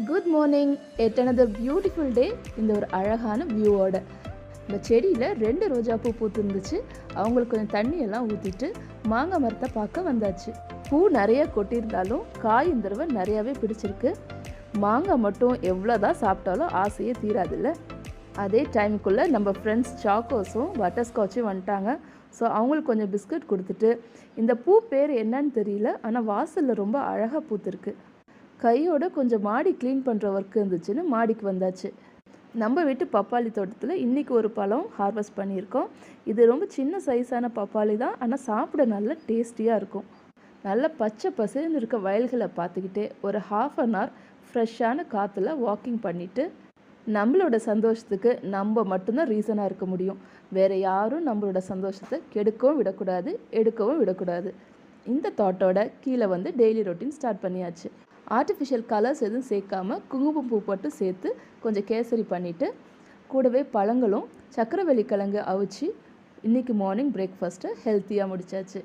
Good morning எட் another beautiful டே. இந்த ஒரு அழகான வியூவோட இந்த செடியில் 2 ரோஜாப்பூ பூத்துருந்துச்சு. அவங்களுக்கு கொஞ்சம் தண்ணியெல்லாம் ஊற்றிட்டு மாங்காய் மரத்தை பார்க்க வந்தாச்சு. பூ நிறைய கொட்டியிருந்தாலும் காய் இந்த தடவை நிறையாவே பிடிச்சிருக்கு. மாங்காய் மட்டும் எவ்வளோதான் சாப்பிட்டாலும் ஆசையே தீராதில்ல. அதே டைமுக்குள்ளே நம்ம ஃப்ரெண்ட்ஸ் சாக்கோஸும் பட்டர்ஸ்காட்சும் வந்துட்டாங்க. ஸோ அவங்களுக்கு கொஞ்சம் பிஸ்கட் கொடுத்துட்டு, இந்த பூ பேர் என்னன்னு தெரியல, ஆனால் வாசலில் ரொம்ப அழகாக பூத்துருக்கு. கையோட கொஞ்சம் மாடி க்ளீன் பண்ணுற ஒர்க் இருந்துச்சுன்னு மாடிக்கு வந்தாச்சு. நம்ம வீட்டு பப்பாளி தோட்டத்தில் இன்றைக்கி ஒரு பழம் ஹார்வெஸ்ட் பண்ணியிருக்கோம். இது ரொம்ப சின்ன சைஸான பப்பாளி தான், ஆனால் சாப்பிட நல்ல டேஸ்டியாக இருக்கும். நல்ல பச்சை பசேன்னு இருக்க வயல்களை பார்த்துக்கிட்டே ஒரு ½ hour ஃப்ரெஷ்ஷான காற்றுல வாக்கிங் பண்ணிவிட்டு, நம்மளோட சந்தோஷத்துக்கு நம்ம மட்டும்தான் ரீசனாக இருக்க முடியும். வேறு யாரும் நம்மளோட சந்தோஷத்தை கெடுக்கவும் விடக்கூடாது, எடுக்கவும் விடக்கூடாது. இந்த தாட்டோட கீழே வந்து டெய்லி ரொட்டீன் ஸ்டார்ட் பண்ணியாச்சு. ஆர்டிஃபிஷியல் கலர்ஸ் எதுவும் சேர்க்காம குங்குமப்பூ போட்டு சேர்த்து கொஞ்சம் கேசரி பண்ணிவிட்டு, கூடவே பழங்களும் சக்கரவள்ளி கிழங்கு அவிச்சு இன்றைக்கி மார்னிங் பிரேக்ஃபாஸ்ட்டை ஹெல்த்தியாக முடித்தாச்சு.